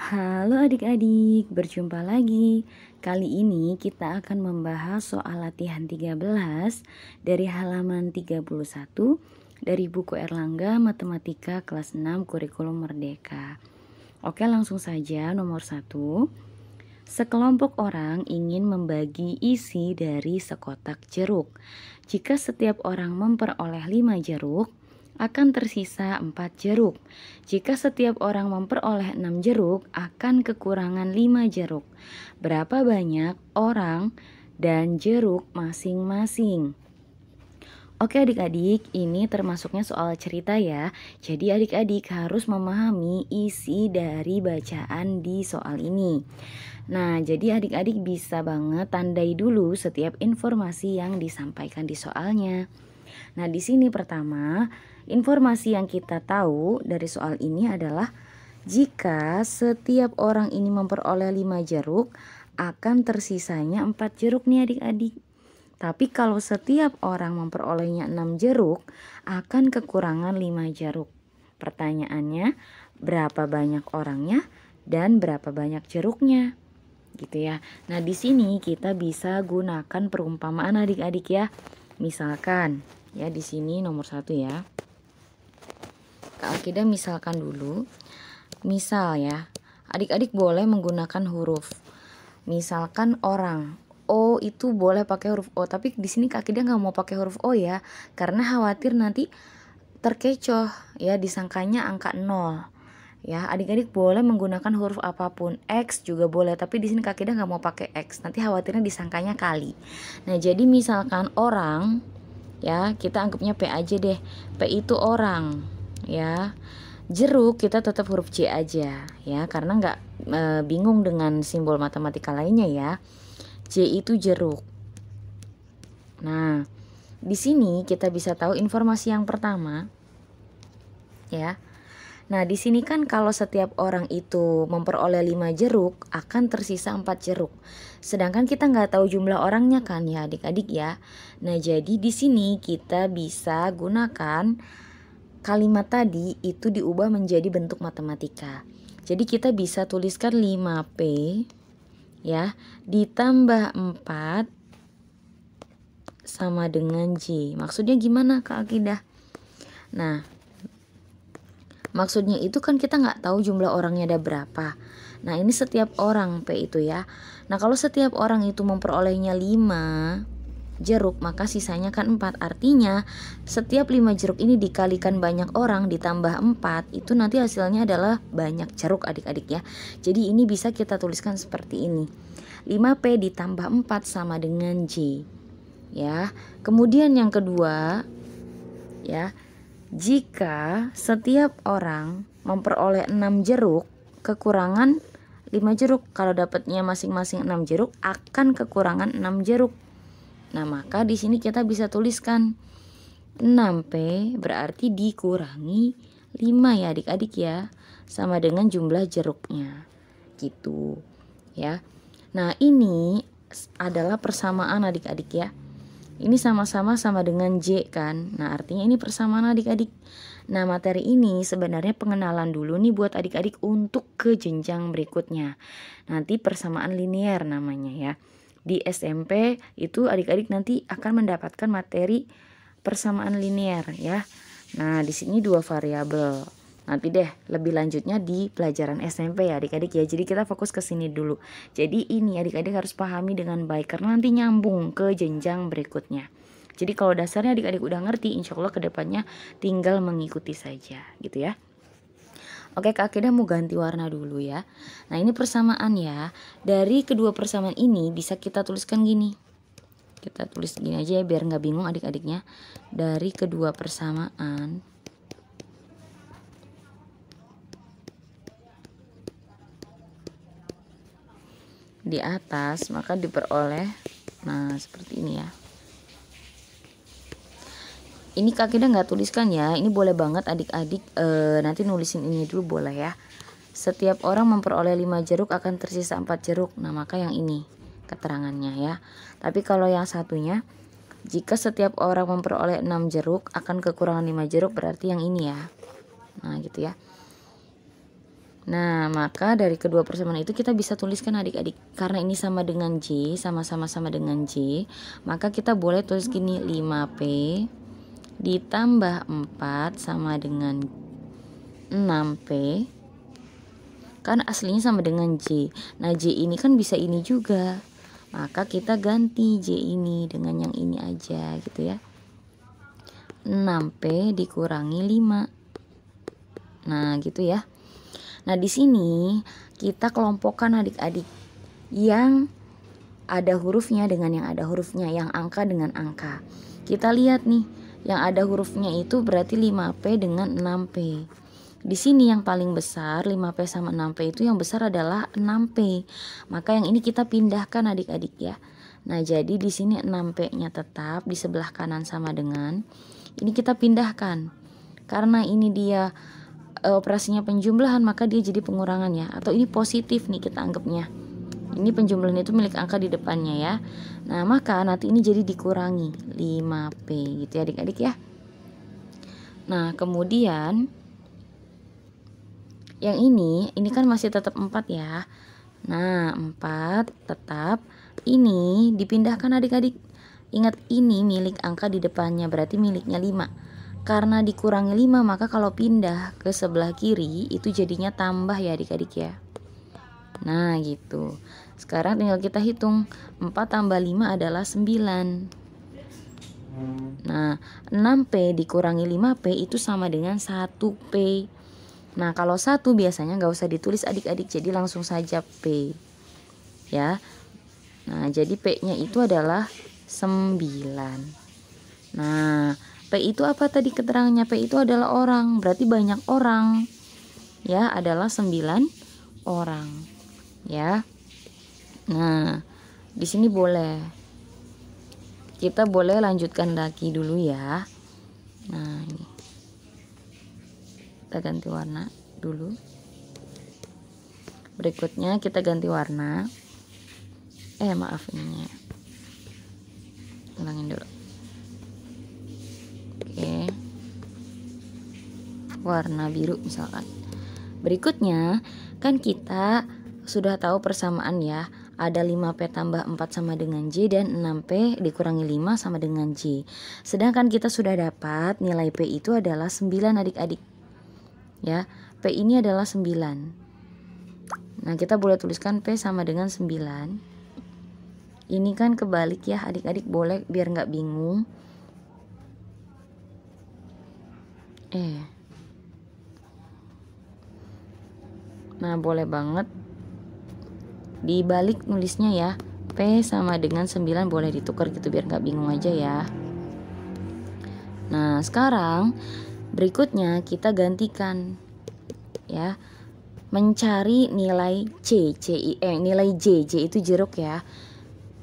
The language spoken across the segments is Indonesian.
Halo adik-adik, berjumpa lagi. Kali ini kita akan membahas soal latihan 13 dari halaman 31 dari buku Erlangga Matematika kelas 6 Kurikulum Merdeka. Oke, langsung saja nomor 1. Sekelompok orang ingin membagi isi dari sekotak jeruk. Jika setiap orang memperoleh 5 jeruk, akan tersisa 4 jeruk. Jika setiap orang memperoleh 6 jeruk, akan kekurangan 5 jeruk. Berapa banyak orang dan jeruk masing-masing? Oke adik-adik, ini termasuknya soal cerita ya. Jadi adik-adik harus memahami isi dari bacaan di soal ini. Nah, jadi adik-adik bisa banget tandai dulu setiap informasi yang disampaikan di soalnya. Nah, di sini pertama, informasi yang kita tahu dari soal ini adalah jika setiap orang ini memperoleh 5 jeruk, akan tersisanya 4 jeruk nih adik-adik. Tapi kalau setiap orang memperolehnya 6 jeruk, akan kekurangan 5 jeruk. Pertanyaannya, berapa banyak orangnya dan berapa banyak jeruknya? Gitu ya. Nah, di sini kita bisa gunakan perumpamaan adik-adik ya. Misalkan ya di sini nomor 1 ya. Kak Akidah misalkan dulu. Misal ya, adik-adik boleh menggunakan huruf. Misalkan orang O itu boleh pakai huruf O, tapi di sini Kak Akidah nggak mau pakai huruf O ya, karena khawatir nanti terkecoh ya, disangkanya angka 0. Ya, adik-adik boleh menggunakan huruf apapun, X juga boleh, tapi di sini Kak Akidah nggak mau pakai X, nanti khawatirnya disangkanya kali. Nah, jadi misalkan orang ya, kita anggapnya P aja deh. P itu orang ya. Jeruk kita tetap huruf J aja ya, karena nggak bingung dengan simbol matematika lainnya ya. J itu jeruk. Nah, di sini kita bisa tahu informasi yang pertama ya. Nah, di sini kan kalau setiap orang itu memperoleh 5 jeruk, akan tersisa 4 jeruk. Sedangkan kita nggak tahu jumlah orangnya kan ya adik-adik ya. Nah, jadi di sini kita bisa gunakan kalimat tadi itu diubah menjadi bentuk matematika. Jadi kita bisa tuliskan 5P ya, ditambah 4 sama dengan J. Maksudnya gimana Kak Akidah? Nah, maksudnya itu kan kita nggak tahu jumlah orangnya ada berapa. Nah, ini setiap orang P itu ya. Nah, kalau setiap orang itu memperolehnya 5 jeruk, maka sisanya kan 4. Artinya setiap 5 jeruk ini dikalikan banyak orang ditambah 4, itu nanti hasilnya adalah banyak jeruk adik-adik ya. Jadi ini bisa kita tuliskan seperti ini. 5P ditambah 4 sama dengan J. Ya. Kemudian yang kedua ya, jika setiap orang memperoleh 6 jeruk, kekurangan 5 jeruk. Kalau dapatnya masing-masing 6 jeruk, akan kekurangan 6 jeruk. Nah, maka di sini kita bisa tuliskan 6P berarti dikurangi 5 ya adik-adik ya, sama dengan jumlah jeruknya. Gitu ya. Nah, ini adalah persamaan adik-adik ya. Ini sama-sama sama dengan J kan. Nah, artinya ini persamaan adik-adik. Nah, materi ini sebenarnya pengenalan dulu nih buat adik-adik untuk ke jenjang berikutnya. Nanti persamaan linear namanya ya. Di SMP itu adik-adik nanti akan mendapatkan materi persamaan linear ya. Nah, di sini 2 variabel. Nanti deh lebih lanjutnya di pelajaran SMP ya adik-adik ya. Jadi kita fokus ke sini dulu. Jadi ini adik-adik harus pahami dengan baik karena nanti nyambung ke jenjang berikutnya. Jadi kalau dasarnya adik-adik udah ngerti, insya Allah kedepannya tinggal mengikuti saja gitu ya. Oke, Kak Akidah mau ganti warna dulu ya. Nah, ini persamaan ya. Dari kedua persamaan ini bisa kita tuliskan gini. Kita tulis gini aja ya biar nggak bingung adik-adiknya. Dari kedua persamaan di atas maka diperoleh, nah seperti ini ya. Ini Kak Akidah nggak tuliskan ya, ini boleh banget adik-adik nanti nulisin ini dulu boleh ya. Setiap orang memperoleh 5 jeruk akan tersisa 4 jeruk. Nah, maka yang ini keterangannya ya. Tapi kalau yang satunya, jika setiap orang memperoleh 6 jeruk akan kekurangan 5 jeruk, berarti yang ini ya. Nah, gitu ya. Nah, maka dari kedua persamaan itu kita bisa tuliskan adik-adik. Karena ini sama dengan J, sama-sama dengan J, maka kita boleh tulis gini, 5P ditambah 4 sama dengan 6P. Kan aslinya sama dengan J. Nah, J ini kan bisa ini juga. Maka kita ganti J ini dengan yang ini aja gitu ya. 6P dikurangi 5. Nah, gitu ya. Nah, di sini kita kelompokkan adik-adik yang ada hurufnya dengan yang ada hurufnya, yang angka dengan angka. Kita lihat nih, yang ada hurufnya itu berarti 5P dengan 6P. Di sini yang paling besar 5P sama 6P itu yang besar adalah 6P. Maka yang ini kita pindahkan adik-adik ya. Nah, jadi di sini 6P-nya tetap di sebelah kanan sama dengan ini kita pindahkan. Karena ini dia operasinya penjumlahan, maka dia jadi pengurangan ya, atau ini positif nih kita anggapnya. Ini penjumlahan itu milik angka di depannya ya. Nah, maka nanti ini jadi dikurangi 5P gitu ya adik-adik ya. Nah, kemudian yang ini kan masih tetap 4 ya. Nah, 4 tetap ini dipindahkan adik-adik. Ingat ini milik angka di depannya, berarti miliknya 5. Karena dikurangi 5, maka kalau pindah ke sebelah kiri itu jadinya tambah ya adik-adik ya. Nah, gitu. Sekarang tinggal kita hitung. 4 tambah 5 adalah 9. Nah, 6P dikurangi 5P itu sama dengan 1P. Nah, kalau 1 biasanya nggak usah ditulis adik-adik, jadi langsung saja P. Ya. Nah, jadi P-nya itu adalah 9. Nah, P itu apa tadi keterangannya? P itu adalah orang, berarti banyak orang. Ya, adalah 9 orang. Ya. Nah, di sini boleh. Kita boleh lanjutkan lagi dulu ya. Nah, ini. Kita ganti warna dulu. Berikutnya kita ganti warna. Maaf ininya. Ulangin dulu. Oke. Warna biru misalkan. Berikutnya kan kita sudah tahu persamaan ya. Ada 5P tambah 4 sama dengan J dan 6P dikurangi 5 sama dengan J. Sedangkan kita sudah dapat nilai P itu adalah 9 adik-adik. Ya, P ini adalah 9. Nah, kita boleh tuliskan P sama dengan 9. Ini kan kebalik ya adik-adik, boleh biar nggak bingung. Nah, boleh banget dibalik nulisnya ya. P sama dengan 9 boleh ditukar gitu biar nggak bingung aja ya. Nah, sekarang berikutnya kita gantikan ya. Mencari nilai nilai J itu jeruk ya.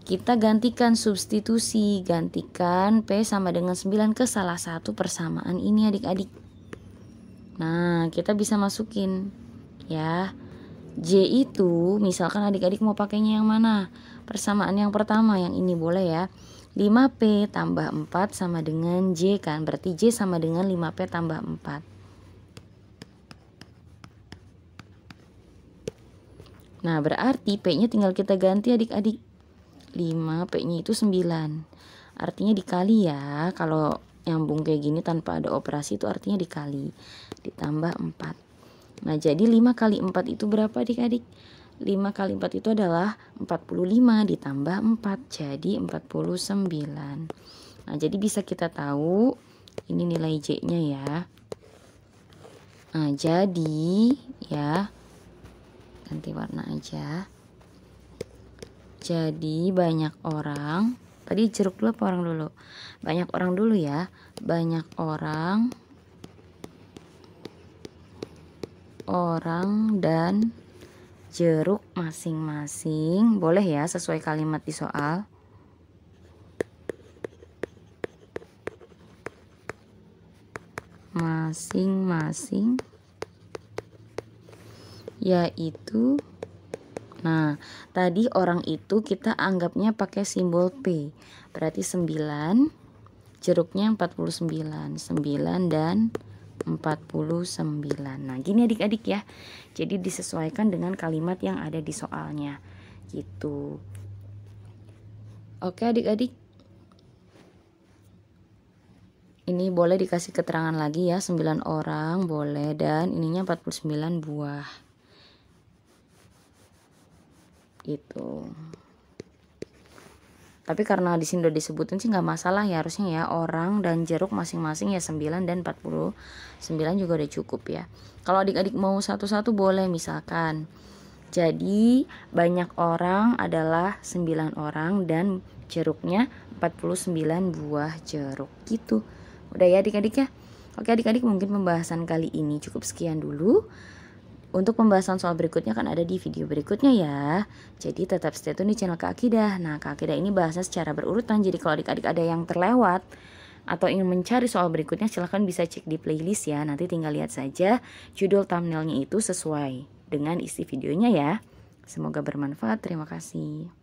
Kita gantikan substitusi, gantikan P sama dengan 9 ke salah satu persamaan ini adik-adik. Nah, kita bisa masukin ya. J itu misalkan adik-adik mau pakainya yang mana? Persamaan yang pertama, yang ini boleh ya. 5P tambah 4 sama dengan J kan, berarti J sama dengan 5P tambah 4. Nah, berarti P-nya tinggal kita ganti adik-adik. 5P-nya itu 9. Artinya dikali ya. Kalau nyambung kayak gini tanpa ada operasi itu artinya dikali. Ditambah 4. Nah, jadi 5 kali 4 itu berapa adik-adik? 5 kali 4 itu adalah 45 ditambah 4. Jadi 49. Nah, jadi bisa kita tahu ini nilai J-nya ya. Nah, jadi ya ganti warna aja. Jadi banyak orang. Tadi jeruk dulu apa orang dulu? Banyak orang dulu ya. Banyak orang dan jeruk masing-masing. Boleh ya sesuai kalimat di soal. Masing-masing yaitu, nah tadi orang itu kita anggapnya pakai simbol P, berarti 9, jeruknya 49, 9 dan 49. Nah, gini adik-adik ya. Jadi disesuaikan dengan kalimat yang ada di soalnya. Gitu. Oke adik-adik. Ini boleh dikasih keterangan lagi ya, 9 orang boleh, dan ininya 49 buah. Gitu. Tapi karena di sini udah disebutin sih nggak masalah ya, harusnya ya, orang dan jeruk masing-masing ya 9 dan 49 juga udah cukup ya. Kalau adik-adik mau satu-satu boleh, misalkan jadi banyak orang adalah 9 orang dan jeruknya 49 buah jeruk gitu. Udah ya adik-adik ya. Oke adik-adik, mungkin pembahasan kali ini cukup sekian dulu. Untuk pembahasan soal berikutnya kan ada di video berikutnya ya. Jadi tetap stay tune di channel Kak Akidah. Nah, Kak Akidah ini bahasnya secara berurutan. Jadi kalau adik-adik ada yang terlewat atau ingin mencari soal berikutnya, silahkan bisa cek di playlist ya. Nanti tinggal lihat saja judul thumbnailnya itu sesuai dengan isi videonya ya. Semoga bermanfaat. Terima kasih.